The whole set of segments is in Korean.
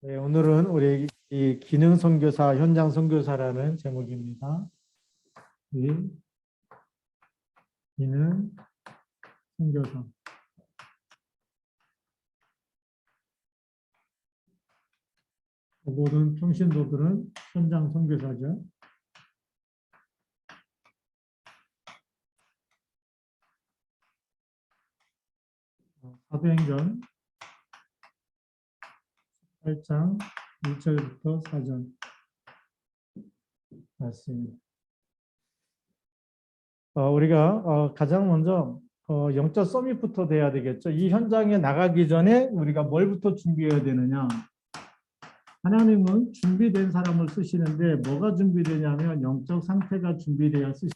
네, 오늘은 우리 이 기능 선교사, 현장 선교사라는 제목입니다. 이 기능 선교사. 모든 평신도들은 현장 선교사죠. 사도행전 8장 1절부터 4절 말씀입니다. 우리가 가장 먼저 영적 서밋부터 돼야 되겠죠. 이 현장에 나가기 전에 우리가 뭘부터 준비해야 되느냐. 하나님은 준비된 사람을 쓰시는데 뭐가 준비되냐면 영적 상태가 준비되어야 쓰시죠.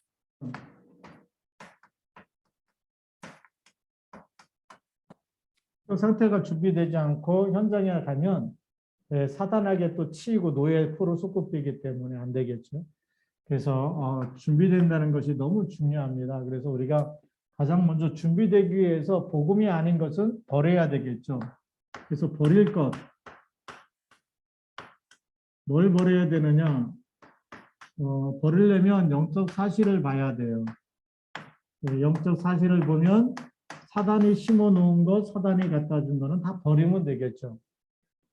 상태가 준비되지 않고 현장에 가면 사단에게 또 치이고 노예의 포로 소급되기 때문에 안 되겠죠. 그래서 준비된다는 것이 너무 중요합니다. 그래서 우리가 가장 먼저 준비되기 위해서 복음이 아닌 것은 버려야 되겠죠. 그래서 버릴 것, 뭘 버려야 되느냐? 버리려면 영적 사실을 봐야 돼요. 영적 사실을 보면 사단이 심어놓은 것, 사단이 갖다 준 거는 다 버리면 되겠죠.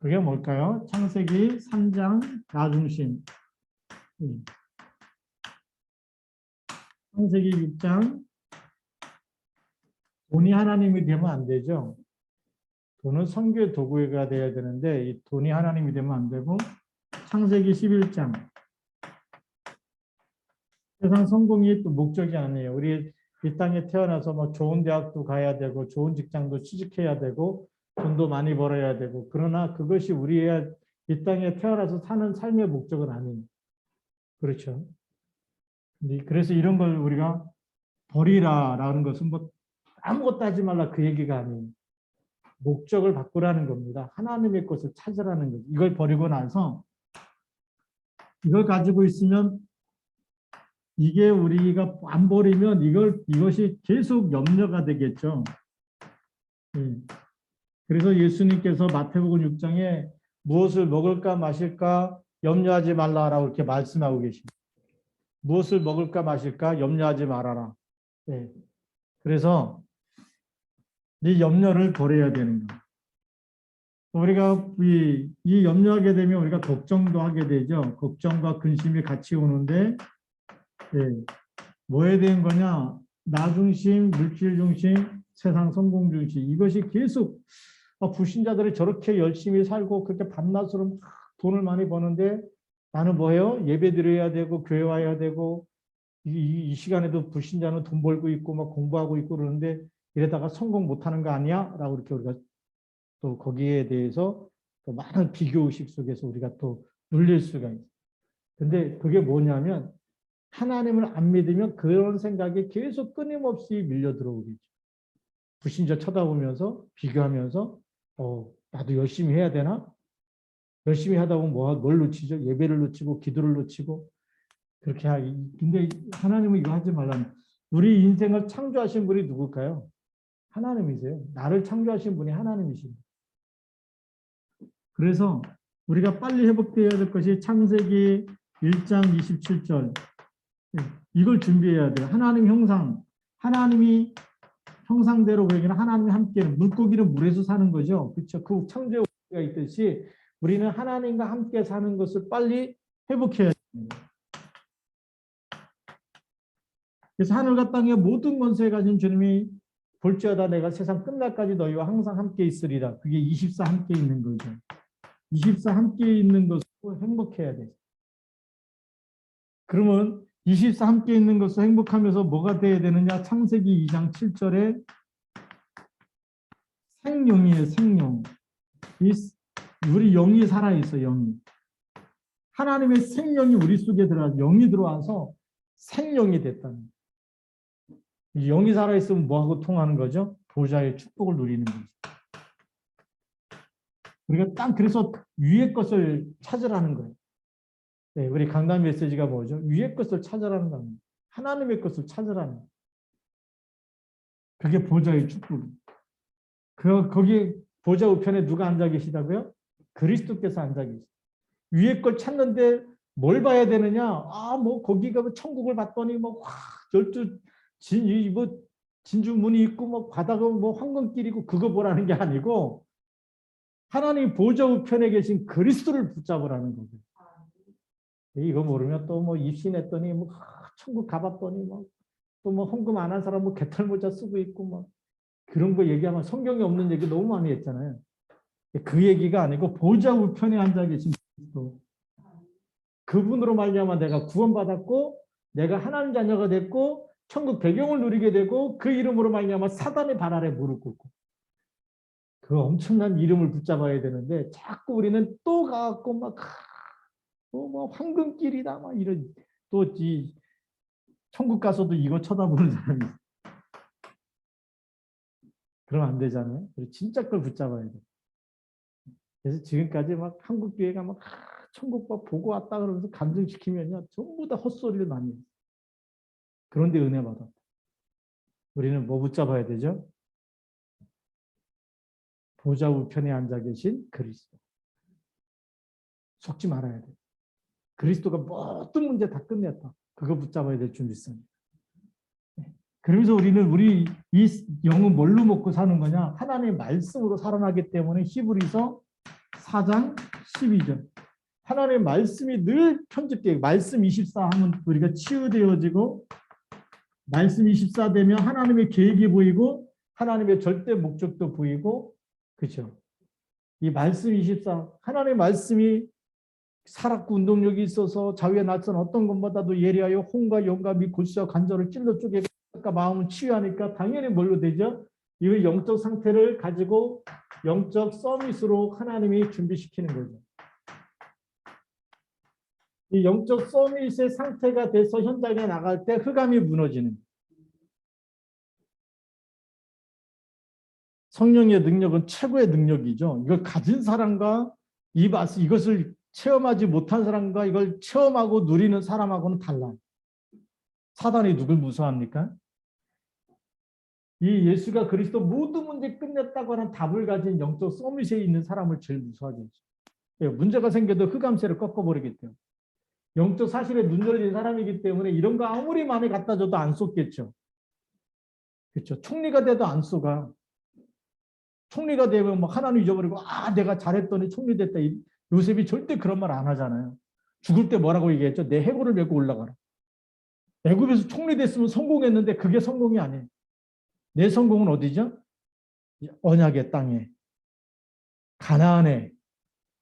그게 뭘까요? 창세기 3장 나중심. 창세기 6장 돈이 하나님이 되면 안 되죠. 돈은 선교의 도구가 돼야 되는데 이 돈이 하나님이 되면 안 되고 창세기 11장 세상 성공이 또 목적이 아니에요. 우리 이 땅에 태어나서 뭐 좋은 대학도 가야 되고 좋은 직장도 취직해야 되고 돈도 많이 벌어야 되고 그러나 그것이 우리의 이 땅에 태어나서 사는 삶의 목적은 아니에요. 그렇죠. 그래서 이런 걸 우리가 버리라라는 것은 뭐 아무것도 하지 말라 그 얘기가 아니에요. 목적을 바꾸라는 겁니다. 하나님의 것을 찾으라는 거죠. 이걸 버리고 나서 이걸 가지고 있으면 이게 우리가 안 버리면 이것이 계속 염려가 되겠죠. 그래서 예수님께서 마태복음 6장에 무엇을 먹을까 마실까 염려하지 말라라고 이렇게 말씀하고 계십니다. 무엇을 먹을까 마실까 염려하지 말아라. 그래서 이 염려를 버려야 되는 거예요. 우리가 이 염려하게 되면 우리가 걱정도 하게 되죠. 걱정과 근심이 같이 오는데 뭐에 대한 거냐? 나 중심, 물질 중심, 세상 성공 중심. 이것이 계속 불신자들이 저렇게 열심히 살고 그렇게 밤낮으로 막 돈을 많이 버는데 나는 뭐예요? 예배 드려야 되고 교회 와야 되고 이 시간에도 불신자는 돈 벌고 있고 막 공부하고 있고 그러는데 이러다가 성공 못하는 거 아니야? 라고 이렇게 우리가 또 거기에 대해서 또 많은 비교의식 속에서 우리가 또 눌릴 수가 있어요. 근데 그게 뭐냐면 하나님을 안 믿으면 그런 생각이 계속 끊임없이 밀려 들어오겠죠. 불신자 쳐다보면서 비교하면서 나도 열심히 해야 되나? 열심히 하다 보면 뭘 놓치죠? 예배를 놓치고 기도를 놓치고 그렇게 하기. 근데 하나님은 이거 하지 말라는. 우리 인생을 창조하신 분이 누굴까요? 하나님이세요. 나를 창조하신 분이 하나님이십니다. 그래서 우리가 빨리 회복되어야 될 것이 창세기 1장 27절. 이걸 준비해야 돼요. 하나님 형상. 하나님이 형상대로 보이기는 하나님이 함께는 물고기는 물에서 사는 거죠. 그렇죠. 그 창조의 원리가 있듯이 우리는 하나님과 함께 사는 것을 빨리 회복해야 됩니다. 그래서 하늘과 땅의 모든 권세에 가진 주님이 볼지어다 내가 세상 끝날까지 너희와 항상 함께 있으리라. 그게 24 함께 있는 거죠. 24 함께 있는 것으로 행복해야 돼. 그러면 24 함께 있는 것으로 행복하면서 뭐가 돼야 되느냐? 창세기 2장 7절에 생명이에요. 생명. 우리 영이 살아있어. 영이. 하나님의 생명이 우리 속에 들어와서 영이 들어와서 생명이 됐다는 거예요. 영이 살아있으면 뭐하고 통하는 거죠? 보좌의 축복을 누리는 거죠. 우리가 딱 그래서 위의 것을 찾으라는 거예요. 네, 우리 강단 메시지가 뭐죠? 위의 것을 찾으라는 겁니다. 하나님의 것을 찾으라는 거예요. 그게 보좌의 축복. 거기 보좌 우편에 누가 앉아 계시다고요? 그리스도께서 앉아 계시다. 위에 걸 찾는데 뭘 봐야 되느냐? 뭐 거기가 뭐 천국을 봤더니 뭐 열두 뭐 진주문이 있고 뭐 바다가 뭐 황금길이고 그거 보라는 게 아니고 하나님 보좌 우편에 계신 그리스도를 붙잡으라는 거죠. 이거 모르면 또 뭐 입신했더니 뭐 천국 가봤더니 뭐 또 뭐 헌금 안 한 사람 뭐 개털 모자 쓰고 있고 뭐 그런 거 얘기하면 성경에 없는 얘기 너무 많이 했잖아요. 그 얘기가 아니고 보좌 우편에 앉아 계신 그리스도. 그분으로 말미암아 내가 구원받았고 내가 하나님 자녀가 됐고 천국 배경을 누리게 되고 그 이름으로 말미암아 사단의 발 아래 무릎 꿇고 그 엄청난 이름을 붙잡아야 되는데 자꾸 우리는 또 가갖고 막 뭐 황금길이다 막 이런 또 이 천국 가서도 이거 쳐다보는 사람이 있어요. 그러면 안 되잖아요. 진짜 걸 붙잡아야 돼. 그래서 지금까지 막 한국 교회가 막 천국 보고 왔다 그러면서 감정시키면요 전부 다 헛소리를 많이 해요. 그런데 은혜 받아. 우리는 뭐 붙잡아야 되죠? 보좌 우편에 앉아 계신 그리스도. 속지 말아야 돼. 그리스도가 모든 문제 다 끝냈다. 그거 붙잡아야 될 줄 믿습니다. 그러면서 우리 이 영은 뭘로 먹고 사는 거냐? 하나님의 말씀으로 살아나기 때문에 히브리서 4장 12절. 하나님의 말씀이 늘 편집되고 말씀 24 하면 우리가 치유되어지고 말씀 24 되면 하나님의 계획이 보이고 하나님의 절대 목적도 보이고 그렇죠? 이 말씀 24 하나님의 말씀이 살았고 운동력이 있어서 자유의 날선 어떤 것보다도 예리하여 혼과 영과 및 골수와 관절을 찔러 쪼개 마음을 치유하니까 당연히 뭘로 되죠? 이 영적 상태를 가지고 영적 서밋으로 하나님이 준비시키는 거죠. 이 영적 서밋의 상태가 돼서 현장에 나갈 때 흑암이 무너지는 성령의 능력은 최고의 능력이죠. 이걸 가진 사람과 이것을 체험하지 못한 사람과 이걸 체험하고 누리는 사람하고는 달라요. 사단이 누굴 무서워합니까? 이 예수가 그리스도 모든 문제 끝냈다고 하는 답을 가진 영적 서밋에 있는 사람을 제일 무서워하게 해요. 문제가 생겨도 흑암세를 꺾어버리겠대요. 영적 사실에 눈여겨진 사람이기 때문에 이런 거 아무리 많이 갖다 줘도 안 쏟겠죠. 그렇죠. 총리가 돼도 안 쏘가. 총리가 되면 막 하나님 잊어버리고 내가 잘했더니 총리 됐다. 요셉이 절대 그런 말 안 하잖아요. 죽을 때 뭐라고 얘기했죠? 내 해골을 메고 올라가라. 애굽에서 총리 됐으면 성공했는데 그게 성공이 아니에요. 내 성공은 어디죠? 언약의 땅에, 가나안에.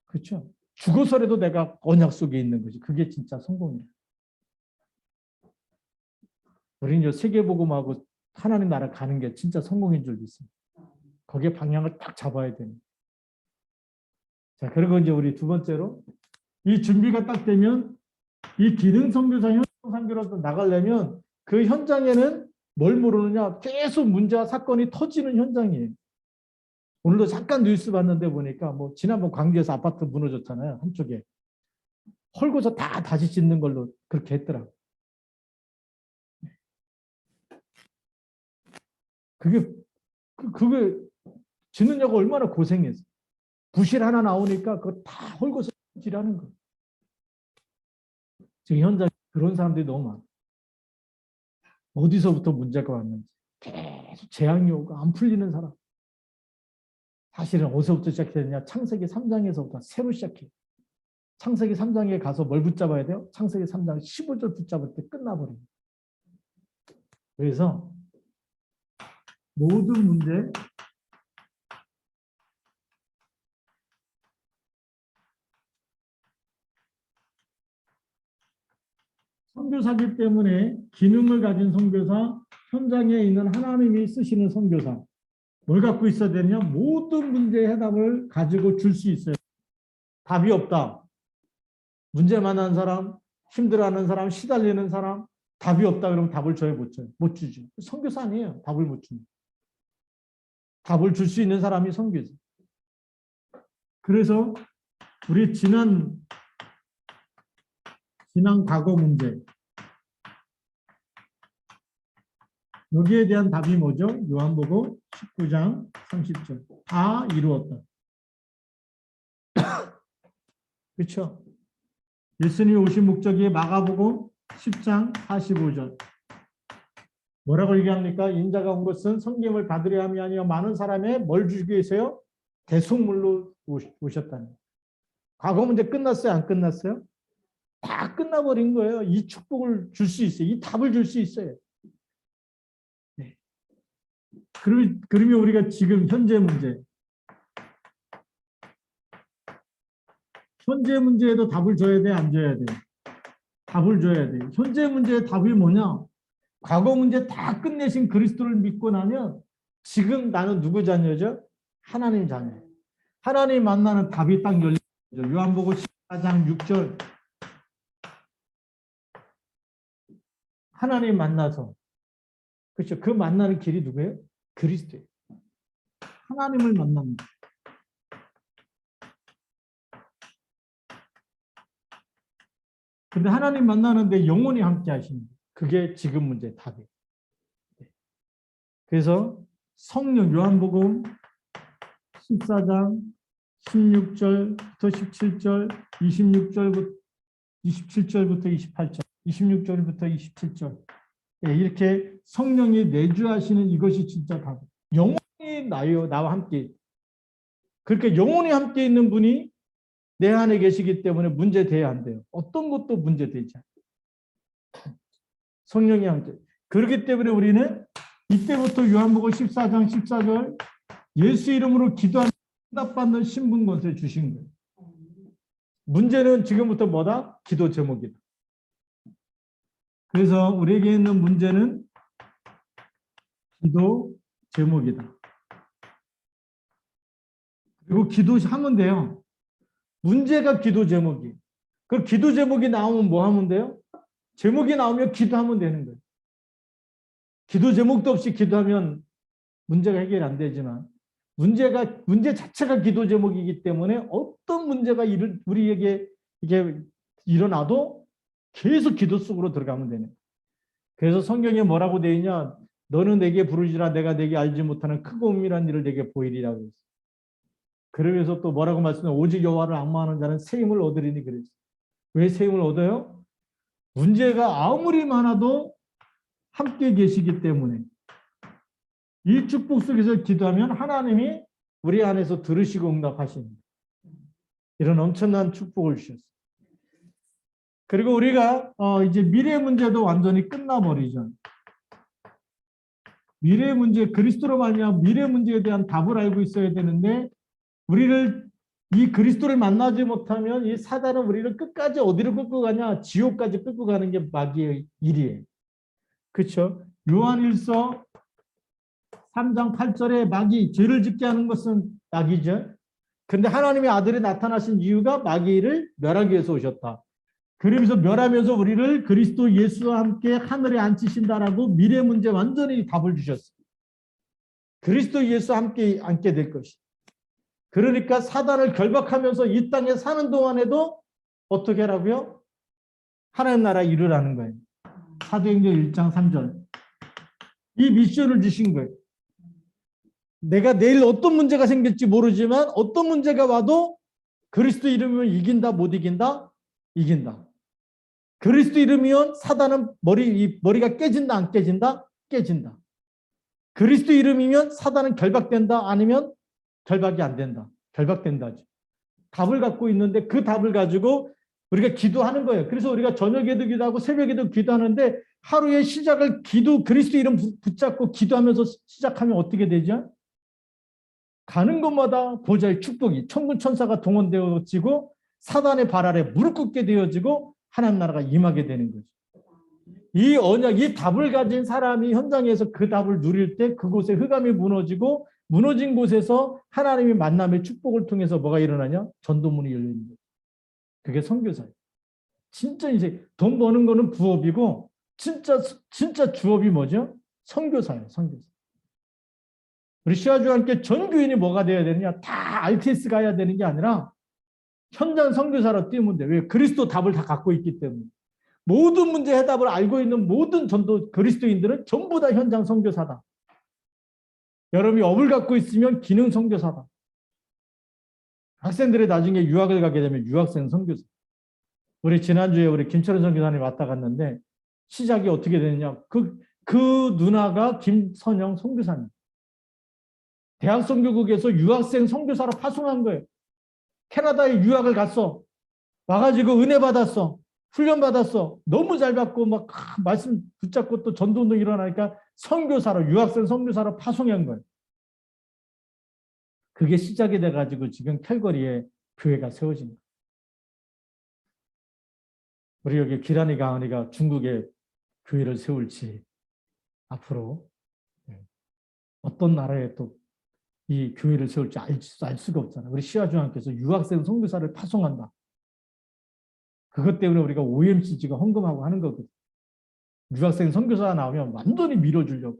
그렇죠? 죽어서라도 내가 언약 속에 있는 거지. 그게 진짜 성공이에요. 우리는 세계복음하고 하나님 나라 가는 게 진짜 성공인 줄 믿습니다. 거기에 방향을 딱 잡아야 됩니다. 자, 그리고 이제 우리 두 번째로 이 준비가 딱 되면 이 기능 선교사 현장 선교로 나가려면 그 현장에는 뭘 모르느냐? 계속 문제와 사건이 터지는 현장이에요. 오늘도 잠깐 뉴스 봤는데 보니까 뭐 지난번 광주에서 아파트 무너졌잖아요. 한쪽에. 헐고서 다시 짓는 걸로 그렇게 했더라고요. 그게 짓느냐고 얼마나 고생했어. 부실 하나 나오니까 그거 다 헐고서 지라는 거. 지금 현장에 그런 사람들이 너무 많아. 어디서부터 문제가 왔는지. 계속 재앙이 오고 안 풀리는 사람. 사실은 어디서부터 시작했냐? 창세기 3장에서부터 새로 시작해. 창세기 3장에 가서 뭘 붙잡아야 돼요? 창세기 3장 15절 붙잡을 때 끝나버려요. 그래서 모든 문제 선교사기 때문에 기능을 가진 선교사, 현장에 있는 하나님이 쓰시는 선교사. 뭘 갖고 있어야 되냐? 모든 문제의 해답을 가지고 줄 수 있어요. 답이 없다. 문제 많은 사람, 힘들어하는 사람, 시달리는 사람, 답이 없다 그러면 답을 줘야 못 줘요. 못 주죠. 선교사 아니에요. 답을 못 주는. 답을 줄 수 있는 사람이 선교사. 그래서 우리 지난 과거 문제 여기에 대한 답이 뭐죠? 요한복음 19장 30절. 다 이루었다. 그렇죠? 예수님이 오신 목적이 마가복음 10장 45절. 뭐라고 얘기합니까? 인자가 온 것은 성김을 받으려 함이 아니요 많은 사람의 뭘 주기 위해서요? 대속물로 오셨다는. 과거 문제 끝났어요? 안 끝났어요? 다 끝나버린 거예요. 이 축복을 줄 수 있어요. 이 답을 줄 수 있어요. 네. 그러면 우리가 지금 현재 문제에도 답을 줘야 돼, 안 줘야 돼? 답을 줘야 돼. 현재 문제의 답이 뭐냐? 과거 문제 다 끝내신 그리스도를 믿고 나면 지금 나는 누구 자녀죠? 하나님 자녀. 하나님 만나는 답이 딱 열리죠. 요한복음 14장 6절. 하나님 만나서. 그렇죠. 그 만나는 길이 누구예요? 그리스도예요. 하나님을 만납니다. 근데 하나님 만나는데 영원히 함께 하시는 거예요. 그게 지금 문제의 답이에요. 그래서 성령 요한복음 14장 16절부터 17절, 27절부터 28절, 26절부터 27절. 이렇게 성령이 내주하시는 이것이 진짜 답이에요. 영원히 나와 함께. 그렇게 영원히 함께 있는 분이 내 안에 계시기 때문에 문제돼야 안 돼요. 어떤 것도 문제되지 않아요. 성령이 함께. 그렇기 때문에 우리는 이때부터 요한복음 14장 14절 예수 이름으로 기도하는 응답받는 신분권을 주신 거예요. 문제는 지금부터 뭐다? 기도 제목이다. 그래서 우리에게 있는 문제는 기도 제목이다. 그리고 기도하면 돼요. 문제가 기도 제목이. 그 기도 제목이 나오면 뭐 하면 돼요? 제목이 나오면 기도하면 되는 거예요. 기도 제목도 없이 기도하면 문제가 해결이 안 되지만 문제 자체가 기도 제목이기 때문에 어떤 문제가 우리에게 이게 일어나도 계속 기도 속으로 들어가면 되는 거예요. 그래서 성경에 뭐라고 되어 있냐? 너는 내게 부르지라 내가 내게 알지 못하는 크고 은밀한 일을 내게 보이리라고 했어요. 그러면서 또 뭐라고 말씀해? 오직 여호와를 앙망하는 자는 새 힘을 얻으리니 그랬어요. 왜 새 힘을 얻어요? 문제가 아무리 많아도 함께 계시기 때문에 이 축복 속에서 기도하면 하나님이 우리 안에서 들으시고 응답하십니다. 이런 엄청난 축복을 주셨어요. 그리고 우리가 이제 미래 문제도 완전히 끝나버리죠. 미래 문제, 그리스도로 말미암아 미래 문제에 대한 답을 알고 있어야 되는데 우리를 이 그리스도를 만나지 못하면 이 사단은 우리를 끝까지 어디로 끌고 가냐? 지옥까지 끌고 가는 게 마귀의 일이에요. 그렇죠? 요한일서 3장 8절에 마귀 죄를 짓게 하는 것은 마귀죠. 그런데 하나님의 아들이 나타나신 이유가 마귀를 멸하기 위해서 오셨다. 그러면서 멸하면서 우리를 그리스도 예수와 함께 하늘에 앉히신다라고 미래 문제 완전히 답을 주셨어요. 그리스도 예수와 함께 앉게 될 것이다. 그러니까 사단을 결박하면서 이 땅에 사는 동안에도 어떻게 하라고요? 하나님 나라 이루라는 거예요. 사도행전 1장 3절. 이 미션을 주신 거예요. 내가 내일 어떤 문제가 생길지 모르지만 어떤 문제가 와도 그리스도 이름이면 이긴다, 못 이긴다? 이긴다. 그리스도 이름이면 사단은 머리가 깨진다, 안 깨진다? 깨진다. 그리스도 이름이면 사단은 결박된다, 아니면 결박이 안 된다. 결박된다죠. 답을 갖고 있는데 그 답을 가지고 우리가 기도하는 거예요. 그래서 우리가 저녁에도 기도하고 새벽에도 기도하는데 하루의 시작을 그리스도 이름 붙잡고 기도하면서 시작하면 어떻게 되죠? 가는 곳마다 보좌의 축복이 천군 천사가 동원되어지고 사단의 발 아래 무릎 꿇게 되어지고 하나님 나라가 임하게 되는 거죠. 이 언약, 이 답을 가진 사람이 현장에서 그 답을 누릴 때 그곳에 흑암이 무너지고 무너진 곳에서 하나님의 만남의 축복을 통해서 뭐가 일어나냐? 전도문이 열리는 거예요. 그게 선교사예요. 진짜 이제 돈 버는 거는 부업이고 진짜 주업이 뭐죠? 선교사예요. 선교사. 우리 시아주와 함께 전 교인이 뭐가 돼야 되느냐? 다 RTS 가야 되는 게 아니라 현장 선교사로 뛰면 돼. 왜? 그리스도 답을 다 갖고 있기 때문에. 모든 문제 해답을 알고 있는 모든 전도 그리스도인들은 전부 다 현장 선교사다. 여러분이 업을 갖고 있으면 기능 선교사다. 학생들이 나중에 유학을 가게 되면 유학생 선교사. 우리 지난주에 우리 김철은 선교사님 왔다 갔는데 시작이 어떻게 되느냐. 그 누나가 김선영 선교사님. 대학 선교국에서 유학생 선교사로 파송한 거예요. 캐나다에 유학을 갔어. 와가지고 은혜 받았어. 훈련 받았어. 너무 잘 받고 막 말씀 붙잡고 또 전도운동 일어나니까 선교사로 유학생 선교사로 파송한 거예요. 그게 시작이 돼가지고 지금 캘거리에 교회가 세워진 거예요. 우리 여기 기란이 가은이가 중국에 교회를 세울지 앞으로 어떤 나라에 또 이 교회를 세울지 알 수가 없잖아요. 우리 시아중학교에서 유학생 선교사를 파송한다. 그것 때문에 우리가 OMCG가 헌금하고 하는 거거든요. 유학생 선교사가 나오면 완전히 밀어주려고.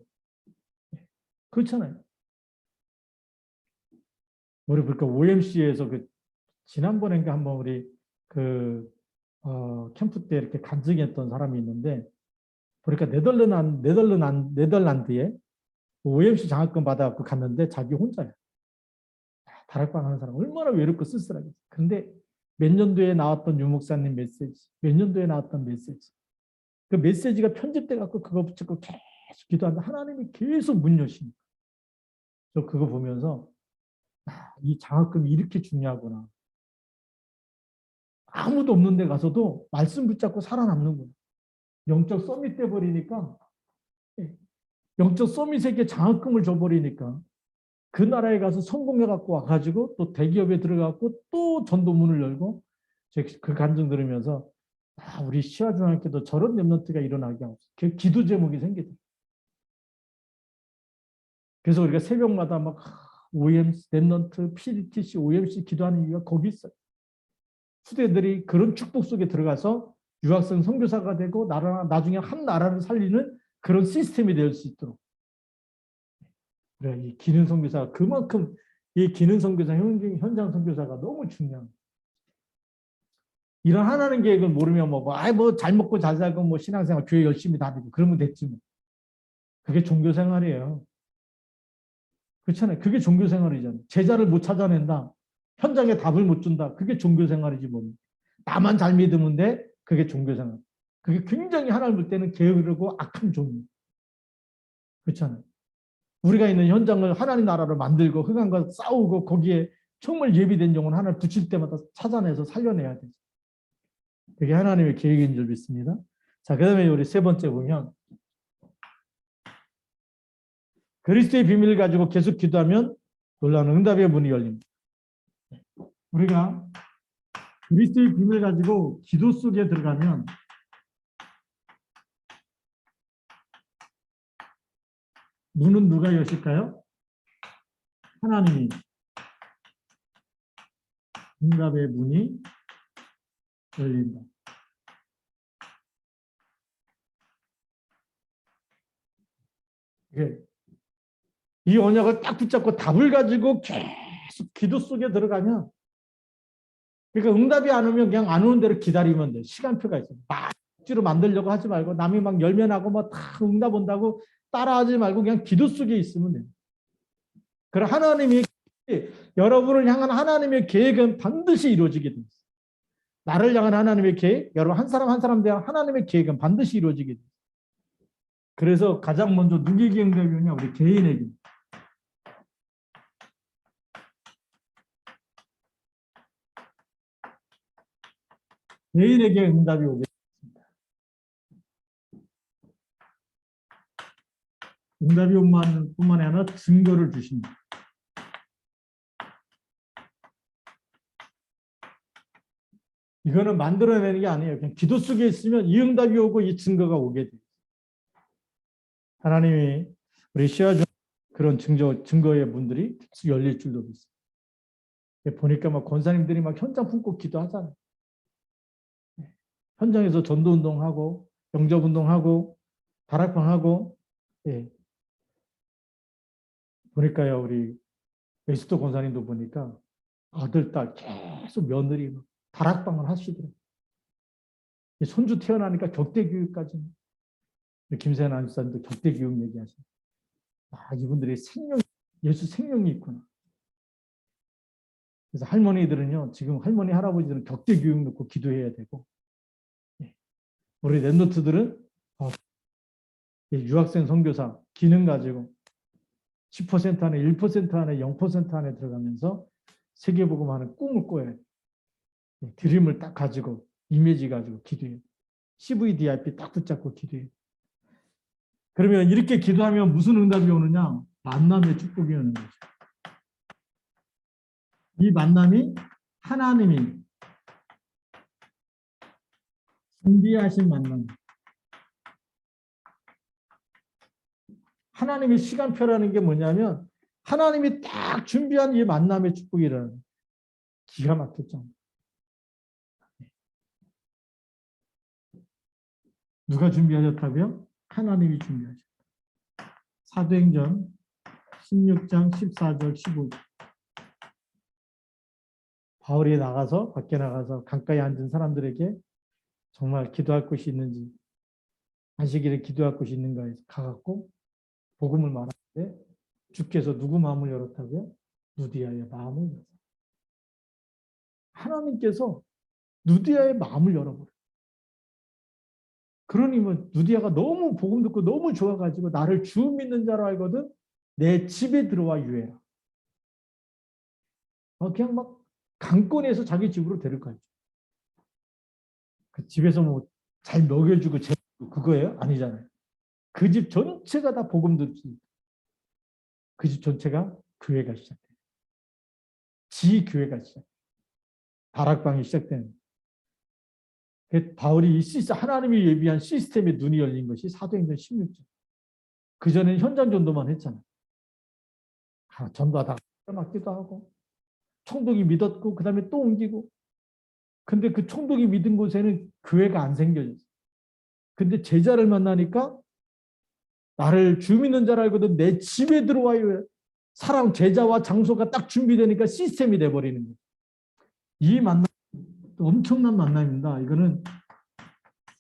그렇잖아요. 우리 그러니까 OMC에서 지난번인가 한번 우리 캠프 때 이렇게 간증했던 사람이 있는데 보니까 네덜란드에 OMC 장학금 받아갖고 갔는데 자기 혼자야. 다락방 하는 사람 얼마나 외롭고 쓸쓸하겠어. 근데 몇 년도에 나왔던 유목사님 메시지, 몇 년도에 나왔던 메시지. 그 메시지가 편집돼 갖고 그거 붙잡고 계속 기도하는데 하나님이 계속 문 여시는. 저 그거 보면서 이 장학금이 이렇게 중요하구나. 아무도 없는 데 가서도 말씀 붙잡고 살아남는구나. 영적 서밋 돼버리니까 영적 서밋에게 장학금을 줘버리니까 그 나라에 가서 성공해갖고 와가지고 또 대기업에 들어가고 또 전도문을 열고 그 간증 들으면서 우리 시아중학교도 저런 랩런트가 일어나게 하고 그 기도 제목이 생기죠. 그래서 우리가 새벽마다 막 OMC, 랩런트, PDTC, OMC 기도하는 이유가 거기 있어요. 후대들이 그런 축복 속에 들어가서 유학생 선교사가 되고 나중에 한 나라를 살리는 그런 시스템이 될 수 있도록. 그래, 이 기능 선교사가 그만큼 이 기능 선교사, 현장 선교사가 너무 중요합니다. 이런 하나님 계획을 모르면 잘 먹고 잘 살고 신앙생활 교회 열심히 다니고 그러면 됐지 뭐. 그게 종교생활이에요. 그렇잖아요. 그게 종교생활이잖아요. 제자를 못 찾아낸다. 현장에 답을 못 준다. 그게 종교생활이지 뭐. 나만 잘 믿으면 돼. 그게 종교생활. 그게 굉장히 하나님 볼 때는 게으르고 악한 종류. 그렇잖아요. 우리가 있는 현장을 하나님 나라를 만들고 흑암과 싸우고 거기에 정말 예비된 영혼 하나를 붙일 때마다 찾아내서 살려내야 되죠. 그게 하나님의 계획인 줄 믿습니다. 자, 그 다음에 우리 세 번째 보면 그리스도의 비밀을 가지고 계속 기도하면 놀라운 응답의 문이 열립니다. 우리가 그리스도의 비밀을 가지고 기도 속에 들어가면 문은 누가 여실까요? 하나님이. 응답의 문이 열린다. 이 언약을 딱 붙잡고 답을 가지고 계속 기도 속에 들어가면 그러니까 응답이 안 오면 그냥 안 오는 대로 기다리면 돼. 시간표가 있어. 막 억지로 만들려고 하지 말고 남이 막 열면하고 다 응답 온다고 따라하지 말고 그냥 기도 속에 있으면 돼. 그럼 하나님이 여러분을 향한 하나님의 계획은 반드시 이루어지게 됩니다. 나를 향한 하나님의 계획, 여러분 한 사람 한 사람 대한 하나님의 계획은 반드시 이루어지게 됩니다. 그래서 가장 먼저 누구에게 응답이 오냐? 우리 개인에게. 개인에게 응답이 오게 됩니다. 응답이 온 뿐만 아니라 증거를 주십니다. 이거는 만들어내는 게 아니에요. 그냥 기도 속에 있으면 이 응답이 오고 이 증거가 오게 돼요. 하나님이 우리 시아중 그런 증거의 문들이 계속 열릴 줄도 믿습니다. 보니까 막 권사님들이 막 현장 품고 기도하잖아요. 현장에서 전도운동하고 영접운동하고 다락방하고 예. 보니까요 우리 웨스트 권사님도 보니까 아들 딸 계속 며느리 다락방을 하시더라고요. 손주 태어나니까 격대교육까지 김세현 안수사님도 격대교육 얘기하시고 이분들의 생명 예수 생명이 있구나. 그래서 할머니들은요, 지금 할머니, 할아버지들은 격대 교육 놓고 기도해야 되고, 우리 랩노트들은 유학생 선교사 기능 가지고 10% 안에 1% 안에 0% 안에 들어가면서 세계복음하는 꿈을 꿔야 돼. 드림을 딱 가지고 이미지 가지고 기도해. CVDIP 딱 붙잡고 기도해. 그러면 이렇게 기도하면 무슨 응답이 오느냐? 만남의 축복이 오는 거죠. 이 만남이 하나님이 준비하신 만남. 하나님의 시간표라는 게 뭐냐면 하나님이 딱 준비한 이 만남의 축복이라는 기가 막혔죠. 누가 준비하셨다고요? 하나님이 준비하셨다. 사도행전 16장 14절 15절. 바울이 밖에 나가서 강가에 앉은 사람들에게 정말 기도할 곳이 있는지, 안식일에 기도할 곳이 있는가 해서 가갖고 복음을 말하는데 주께서 누구 마음을 열었다고요? 누디아의 마음을 열었어요. 하나님께서 누디아의 마음을 열어버려요. 그러니 뭐 누디아가 너무 복음 듣고 너무 좋아가지고 나를 주 믿는 자로 알거든 내 집에 들어와 유해라. 그냥 막 강권해서 자기 집으로 데려가죠. 그 집에서 뭐 잘 먹여주고 그거예요? 아니잖아요. 그 집 전체가 다 복음 듣지. 그 집 전체가 교회가 시작돼요. 지교회가 시작돼요. 다락방이 시작되는. 바울이 하나님이 예비한 시스템에 눈이 열린 것이 사도행전 16장. 그전에는 현장 전도만 했잖아요. 전도하다가 맞기도 하고 총독이 믿었고 그 다음에 또 옮기고 근데 그 총독이 믿은 곳에는 교회가 안 생겨졌어요. 근데 제자를 만나니까 나를 주 믿는 자를 알거든 내 집에 들어와요. 사람 제자와 장소가 딱 준비되니까 시스템이 돼버리는 거예요. 이 만남 엄청난 만남입니다. 이거는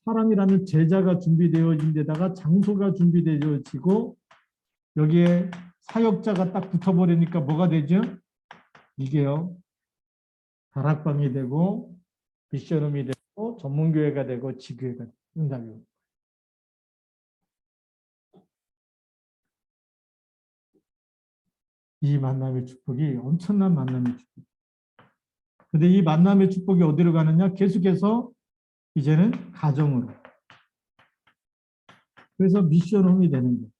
사람이라는 제자가 준비되어진 데다가 장소가 준비되어지고 여기에 사역자가 딱 붙어버리니까 뭐가 되죠? 이게요. 다락방이 되고 미션홈이 되고 전문교회가 되고 지교회가 되고 응답이 오고. 이 만남의 축복이 엄청난 만남의 축복. 근데 이 만남의 축복이 어디로 가느냐? 계속해서 이제는 가정으로. 그래서 미션홈이 되는 거예요.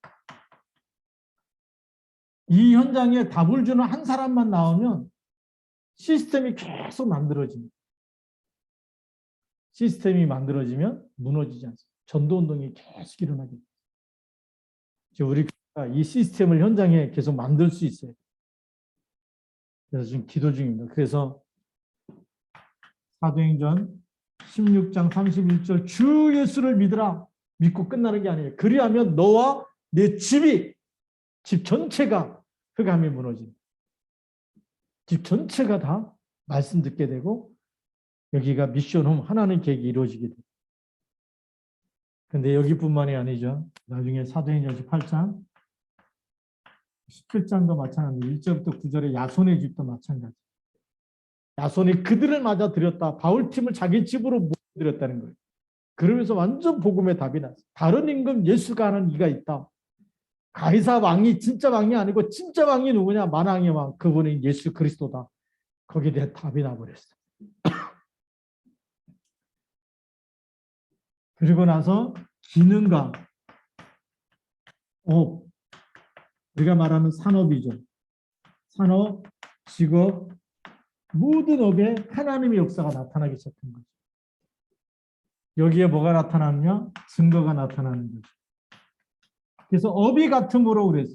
이 현장에 답을 주는 한 사람만 나오면 시스템이 계속 만들어집니다. 시스템이 만들어지면 무너지지 않습니다. 전도운동이 계속 일어나게 됩니다. 우리가 이 시스템을 현장에 계속 만들 수 있어요. 그래서 지금 기도 중입니다. 그래서 사도행전 16장 31절 주 예수를 믿으라. 믿고 끝나는 게 아니에요. 그리하면 너와 내 집 전체가 흑암이 무너집니다. 집 전체가 다 말씀 듣게 되고 여기가 미션홈 하나님 계획이 이루어지게 돼요. 근데 여기뿐만이 아니죠. 나중에 사도행전 18장 17장도 마찬가지 1절부터 9절에 야손의 집도 마찬가지. 야손이 그들을 맞아 들였다. 바울팀을 자기 집으로 모아들였다는 거예요. 그러면서 완전 복음의 답이 났어요. 다른 임금 예수가 하는 이가 있다. 가이사 왕이 진짜 왕이 아니고 진짜 왕이 누구냐? 만왕의 왕. 그분이 예수 그리스도다. 거기에 대해 답이 나버렸어요. 그리고 나서 기능과 업, 우리가 말하는 산업이죠. 산업, 직업, 모든 업에 하나님의 역사가 나타나기 시작한 거죠. 여기에 뭐가 나타나느냐? 증거가 나타나는 거죠. 그래서 업이 같음으로 그랬어요.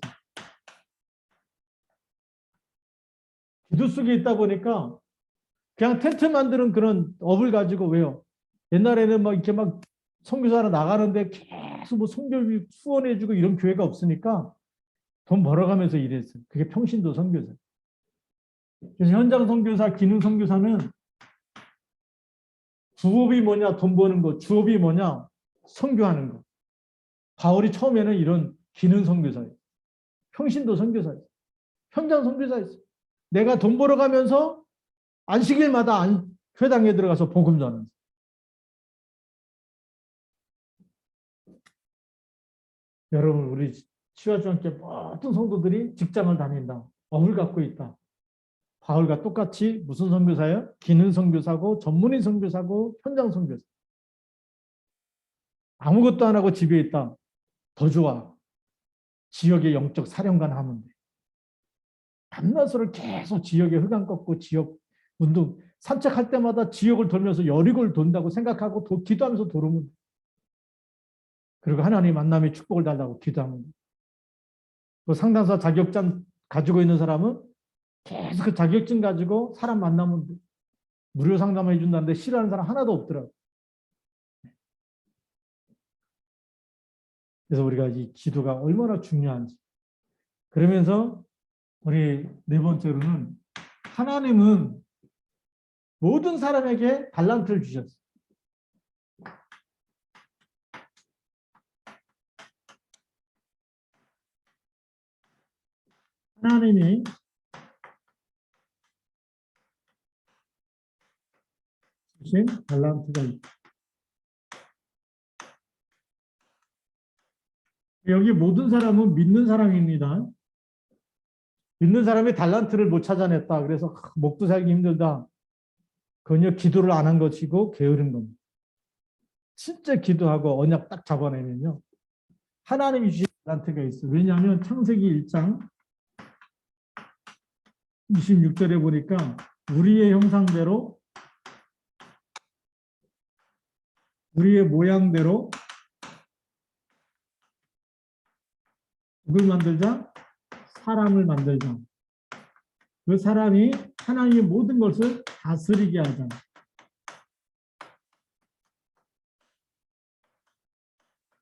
기도 속에 있다 보니까 그냥 텐트 만드는 그런 업을 가지고 왜요? 옛날에는 막 이렇게 막 선교사로 나가는데 계속 뭐 선교비 후원해주고 이런 교회가 없으니까 돈 벌어가면서 일했어요. 그게 평신도 선교사. 그래서 현장 선교사, 기능 선교사는 주업이 뭐냐? 돈 버는 거. 주업이 뭐냐? 선교하는 거. 바울이 처음에는 이런 기능 선교사예요. 평신도 선교사예요. 현장 선교사였어요. 내가 돈 벌어가면서 안식일마다 회당에 들어가서 복음 전하는. 여러분, 우리 치유주님께 모든 성도들이 직장을 다닌다. 업을 갖고 있다. 바울과 똑같이 무슨 선교사예요? 기능 선교사고 전문의 선교사고 현장 선교사. 아무것도 안 하고 집에 있다. 더 좋아. 지역의 영적 사령관 하면 돼. 밤낮으로 계속 지역에 흑암 꺾고 지역 운동 산책할 때마다 지역을 돌면서 여리고를 돈다고 생각하고 기도하면서 돌으면 돼. 그리고 하나님 만남의 축복을 달라고 기도하면 돼. 또 상담사 자격증 가지고 있는 사람은 계속 그 자격증 가지고 사람 만나면 돼. 무료 상담을 해준다는데 싫어하는 사람 하나도 없더라고. 그래서 우리가 이 기도가 얼마나 중요한지. 그러면서 우리 네 번째로는 하나님은 모든 사람에게 달란트를 주셨어요. 하나님이 주신 달란트가 있다. 여기 모든 사람은 믿는 사람입니다. 믿는 사람이 달란트를 못 찾아냈다. 그래서 먹고 살기 힘들다. 그건 기도를 안 한 것이고 게으른 겁니다. 진짜 기도하고 언약 딱 잡아내면요. 하나님이 주신 달란트가 있어요. 왜냐하면 창세기 1장 26절에 보니까 우리의 형상대로 우리의 모양대로 누굴 만들자? 사람을 만들자. 그 사람이 하나님의 모든 것을 다스리게 하자.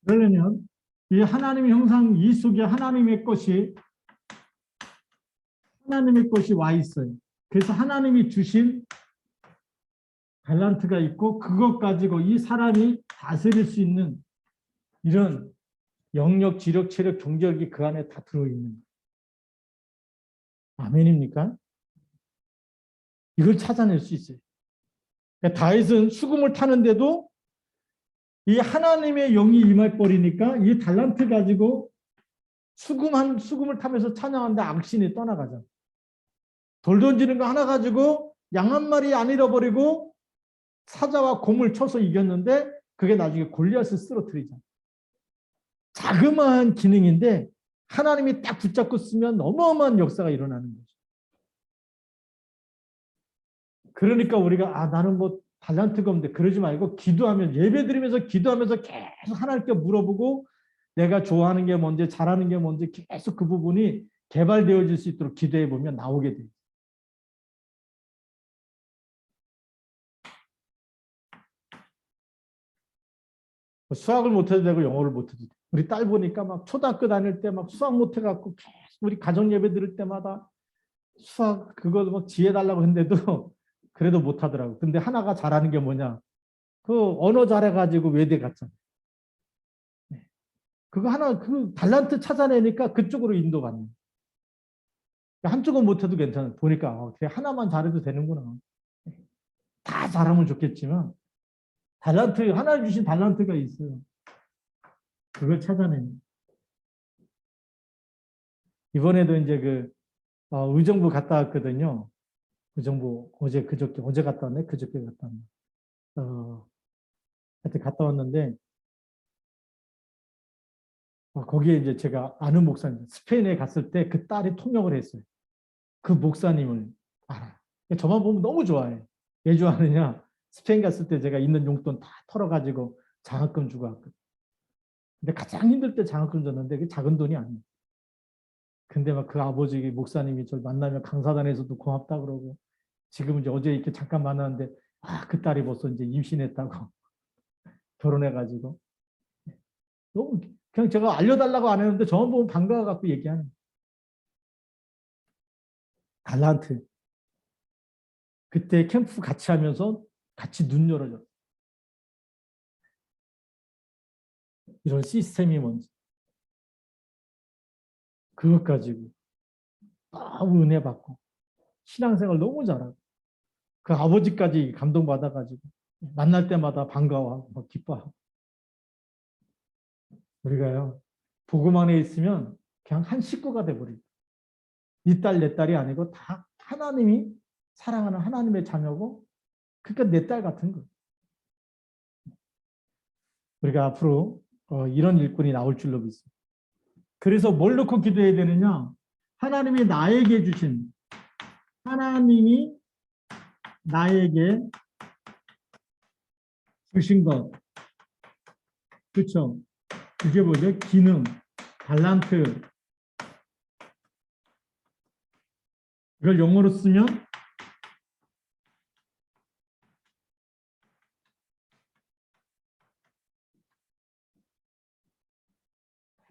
그러려면 이 하나님의 형상 이 속에 하나님의 것이 와 있어요. 그래서 하나님이 주신 달란트가 있고 그것 가지고 이 사람이 다스릴 수 있는 이런 영역, 지력, 체력, 경제력이 그 안에 다 들어있는 거예요. 아멘입니까? 이걸 찾아낼 수 있어요. 다윗은 수금을 타는데도 이 하나님의 영이 임해버리니까 이 달란트 가지고 수금을 타면서 찬양하는데 악신이 떠나가잖아. 돌 던지는 거 하나 가지고 양 한 마리 안 잃어버리고 사자와 곰을 쳐서 이겼는데 그게 나중에 골리앗을 쓰러뜨리잖아. 자그마한 기능인데 하나님이 딱 붙잡고 쓰면 어마어마한 역사가 일어나는 거죠. 그러니까 우리가 나는 뭐 달란트가 없는데 그러지 말고 기도하면 예배드리면서 기도하면서 계속 하나님께 물어보고 내가 좋아하는 게 뭔지 잘하는 게 뭔지 계속 그 부분이 개발되어질 수 있도록 기도해 보면 나오게 돼요. 수학을 못해도 되고 영어를 못해도 돼. 우리 딸 보니까 막 초등학교 다닐 때 막 수학 못해갖고 계속 우리 가정 예배 드릴 때마다 수학 그거 뭐 지혜 달라고 했는데도 그래도 못하더라고. 근데 하나가 잘하는 게 뭐냐? 그 언어 잘해가지고 외대 갔잖아. 그거 하나 그 달란트 찾아내니까 그쪽으로 인도받는. 한쪽은 못해도 괜찮아. 보니까 그래 하나만 잘해도 되는구나. 다 잘하면 좋겠지만 달란트 하나 주신 달란트가 있어요. 그걸 찾아내는. 이번에도 이제 의정부 갔다 왔거든요. 의정부 어제 갔다 왔네. 그저께 갔다 왔네. 하여튼 갔다 왔는데 거기에 이제 제가 아는 목사님 스페인에 갔을 때 그 딸이 통역을 했어요. 그 목사님을 알아요. 저만 보면 너무 좋아해. 왜 좋아하느냐? 스페인 갔을 때 제가 있는 용돈 다 털어가지고 장학금 주고 왔거든. 근데 가장 힘들 때 장학금 줬는데 그게 작은 돈이 아니에요. 근데 막 그 아버지 목사님이 저를 만나면 강사단에서도 고맙다 그러고 지금 이제 어제 이렇게 잠깐 만났는데 그 딸이 벌써 이제 임신했다고 결혼해가지고 너무 그냥 제가 알려달라고 안 했는데 저만 보면 반가워갖고 얘기하는 달란트. 그때 캠프 같이 하면서 같이 눈 열어줘. 이런 시스템이 뭔지. 그것 가지고 너무 은혜 받고 신앙생활 너무 잘하고 그 아버지까지 감동받아가지고 만날 때마다 반가워하고 기뻐하고. 우리가요, 복음 안에 있으면 그냥 한 식구가 돼버려요. 네 딸, 내 딸이 아니고 다 하나님이 사랑하는 하나님의 자녀고, 그러니까 내 딸 같은 거예요. 우리가 앞으로 이런 일꾼이 나올 줄로 믿습니다. 그래서 뭘 놓고 기도해야 되느냐? 하나님이 나에게 주신, 하나님이 나에게 주신 것, 그렇죠? 그게 뭐죠? 기능, 달란트. 이걸 영어로 쓰면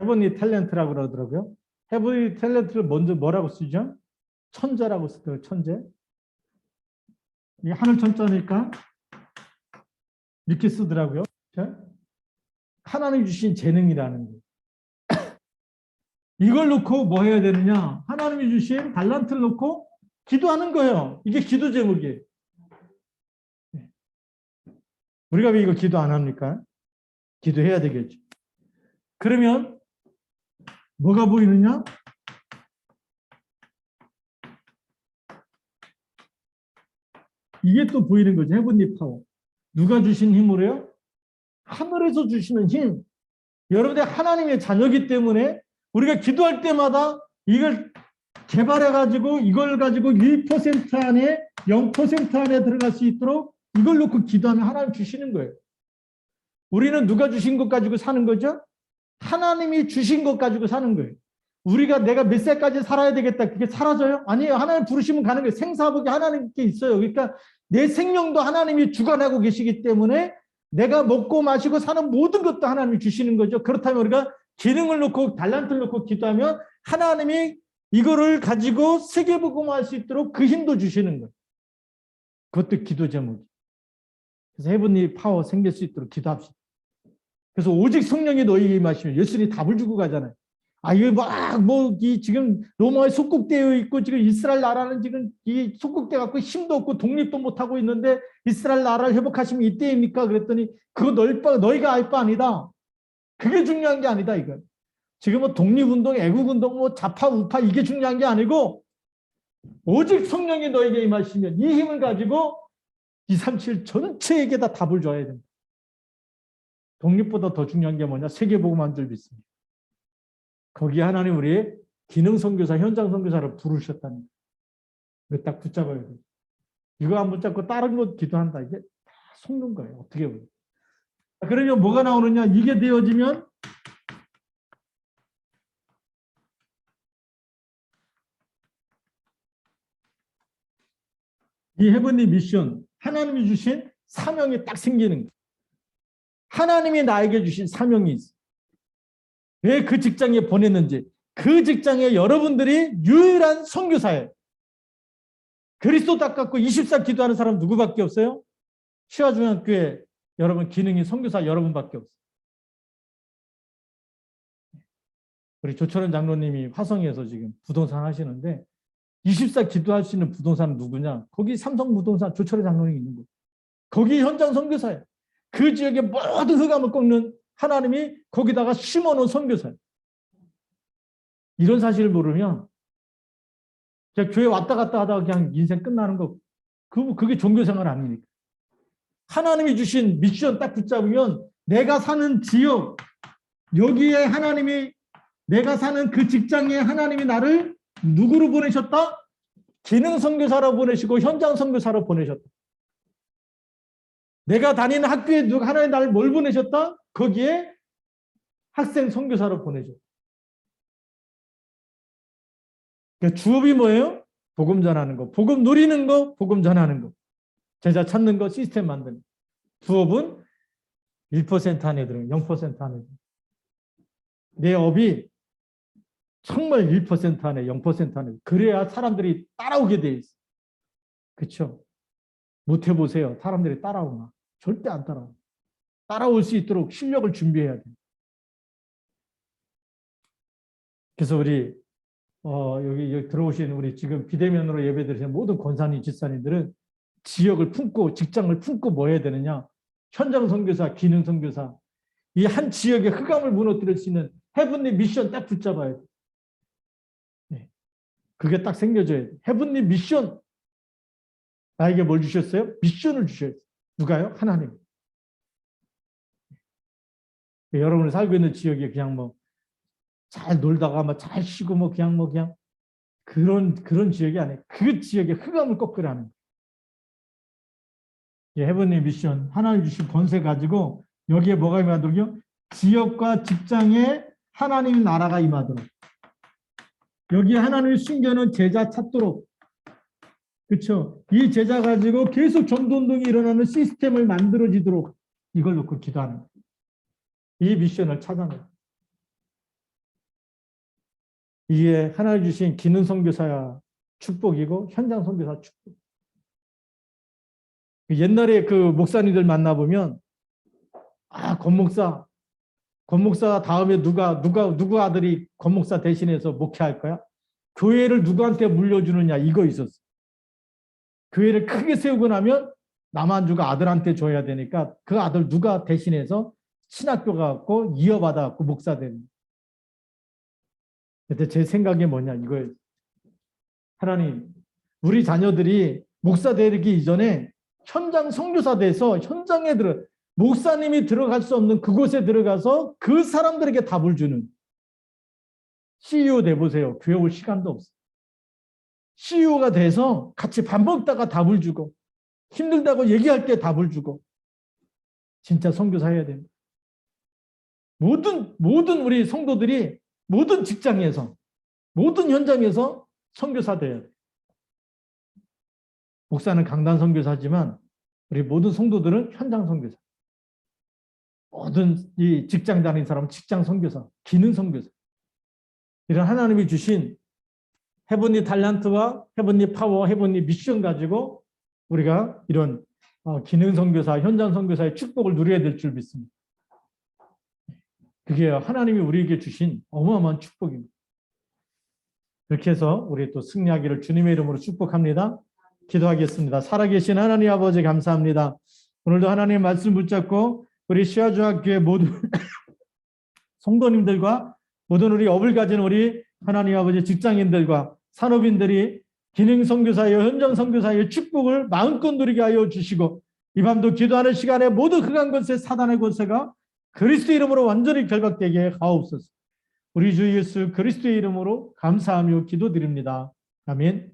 헤븐리 탤런트라고 그러더라고요. 헤븐리 탤런트를 먼저 뭐라고 쓰죠? 천재라고 쓰더라고요. 천재. 이게 하늘 천자니까 이렇게 쓰더라고요. 하나님 주신 재능이라는 거예요. 이걸 놓고 뭐 해야 되느냐? 하나님이 주신 달란트를 놓고 기도하는 거예요. 이게 기도 제목이에요. 우리가 왜 이거 기도 안 합니까? 기도해야 되겠죠. 그러면 뭐가 보이느냐? 이게 또 보이는 거죠. 헤븐리 파워. 누가 주신 힘으로요? 하늘에서 주시는 힘. 여러분들 하나님의 자녀이기 때문에 우리가 기도할 때마다 이걸 개발해가지고 이걸 가지고 1% 안에 0% 안에 들어갈 수 있도록 이걸 놓고 기도하면 하나님 주시는 거예요. 우리는 누가 주신 것 가지고 사는 거죠? 하나님이 주신 것 가지고 사는 거예요. 우리가 내가 몇 살까지 살아야 되겠다. 그게 사라져요? 아니에요. 하나님 부르시면 가는 거예요. 생사복이 하나님께 있어요. 그러니까 내 생명도 하나님이 주관하고 계시기 때문에 내가 먹고 마시고 사는 모든 것도 하나님이 주시는 거죠. 그렇다면 우리가 기능을 놓고 달란트를 놓고 기도하면 하나님이 이거를 가지고 세계복음화할 수 있도록 그 힘도 주시는 거예요. 그것도 기도 제목이에요. 그래서 헤븐리 파워 생길 수 있도록 기도합시다. 그래서 오직 성령이 너희에게 임하시면 예수님이 답을 주고 가잖아요. 아, 이거 지금 로마에 속국되어 있고 지금 이스라엘 나라는 지금 이 속국돼 갖고 힘도 없고 독립도 못 하고 있는데 이스라엘 나라를 회복하시면 이때입니까? 그랬더니 그거 너희가 알 바 아니다. 그게 중요한 게 아니다 이거. 지금 뭐 독립운동, 애국운동, 뭐 좌파 우파 이게 중요한 게 아니고 오직 성령이 너에게 임하시면 이 힘을 가지고 237 전체에게 다 답을 줘야 됩니다. 독립보다 더 중요한 게 뭐냐? 세계복음한 줄 믿습니다. 거기에 하나님 우리의 기능 선교사, 현장 선교사를 부르셨다는 거예요. 딱 붙잡아야 돼요. 이거 안 붙잡고 다른 거 기도한다. 이게 다 속는 거예요. 어떻게 보면. 그러면 뭐가 나오느냐? 이게 되어지면 이 헤븐리 미션, 하나님이 주신 사명이 딱 생기는 거예요. 하나님이 나에게 주신 사명이 있어요. 왜 그 직장에 보냈는지. 그 직장에 여러분들이 유일한 선교사예요. 그리스도 닦았고 24 기도하는 사람 누구밖에 없어요? 시화중앙교회 여러분 기능이 선교사 여러분밖에 없어요. 우리 조철원 장로님이 화성에서 지금 부동산 하시는데 24 기도할 수 있는 부동산은 누구냐? 거기 삼성부동산 조철원 장로님이 있는 거예요. 거기 현장 선교사예요. 그 지역의 모든 흑암을 꺾는 하나님이 거기다가 심어놓은 선교사예요. 이런 사실을 모르면 그냥 교회 왔다 갔다 하다가 그냥 인생 끝나는 거 그게 종교생활 아닙니까? 하나님이 주신 미션 딱 붙잡으면 내가 사는 지역 여기에 하나님이 내가 사는 그 직장에 하나님이 나를 누구로 보내셨다? 기능 선교사로 보내시고 현장 선교사로 보내셨다. 내가 다니는 학교에 하나님 나를 뭘 보내셨다? 거기에 학생 선교사로 보내셨다. 그러니까 주업이 뭐예요? 복음 전하는 거, 복음 누리는 거, 복음 전하는 거, 제자 찾는 거, 시스템 만드는 거. 부업은 1% 안에 들어요. 0% 안에 들어요. 내 업이 정말 1% 안에 0% 안에 그래야 사람들이 따라오게 돼 있어. 그렇죠? 못 해보세요. 사람들이 따라오나? 절대 안 따라오. 따라올 수 있도록 실력을 준비해야 돼. 그래서 우리 여기 들어오신 우리 지금 비대면으로 예배드리는 모든 권사님, 집사님들은 지역을 품고 직장을 품고 뭐 해야 되느냐? 현장 선교사, 기능 선교사. 이 한 지역의 흑암을 무너뜨릴 수 있는 헤븐리 미션 딱 붙잡아야 돼. 네. 그게 딱 생겨져야 돼. 헤븐리 미션. 나에게 뭘 주셨어요? 미션을 주셔야 돼. 누가요? 하나님. 여러분이 살고 있는 지역에 그냥 뭐 잘 놀다가 뭐 잘 쉬고 뭐 그냥 그런 지역이 아니에요. 그 지역의 흑암을 꺾으라는 헤븐리 미션. 하나님 주신 권세 가지고 여기에 뭐가 임하도록요? 지역과 직장에 하나님의 나라가 임하도록. 여기에 하나님이 숨겨놓은 제자 찾도록. 그렇죠? 이 제자 가지고 계속 전도운동이 일어나는 시스템을 만들어지도록 이걸 놓고 기도하는 거예요. 이 미션을 찾아내요. 이게 하나님 주신 기능 선교사 축복이고 현장 선교사 축복. 옛날에 그 목사님들 만나보면 권목사 다음에 누구 아들이 권목사 대신해서 목회할 거야? 교회를 누구한테 물려주느냐 이거 있었어. 교회를 크게 세우고 나면 남한주가 아들한테 줘야 되니까 그 아들 누가 대신해서 신학교 가고 이어받아 갖고 목사 되는. 근데 제 생각이 뭐냐 이거예요. 하나님, 우리 자녀들이 목사 되기 이전에 현장 선교사 돼서 현장에 목사님이 들어갈 수 없는 그곳에 들어가서 그 사람들에게 답을 주는 CEO 돼보세요. 교회 올 시간도 없어. CEO가 돼서 같이 밥 먹다가 답을 주고 힘들다고 얘기할 때 답을 주고 진짜 선교사 해야 됩니다. 모든 우리 성도들이 모든 직장에서 모든 현장에서 선교사 돼야 돼요. 목사는 강단 선교사지만 우리 모든 성도들은 현장 선교사. 모든 이 직장 다니는 사람은 직장 선교사, 기능 선교사. 이런 하나님이 주신 헤븐리 탤런트와 헤븐리 파워, 헤븐리 미션 가지고 우리가 이런 기능 선교사, 현장 선교사의 축복을 누려야 될 줄 믿습니다. 그게 하나님이 우리에게 주신 어마어마한 축복입니다. 이렇게 해서 우리 또 승리하기를 주님의 이름으로 축복합니다. 기도하겠습니다. 살아계신 하나님 아버지 감사합니다. 오늘도 하나님의 말씀 붙잡고 우리 시아중학교의 모든 성도님들과 모든 우리 업을 가진 우리 하나님 아버지 직장인들과 산업인들이 기능 선교사의 현장 선교사의 축복을 마음껏 누리게 하여 주시고 이 밤도 기도하는 시간에 모두 흑암 권세 사단의 권세가 그리스도 이름으로 완전히 결박되게 하옵소서. 우리 주 예수 그리스도의 이름으로 감사하며 기도드립니다. 아멘.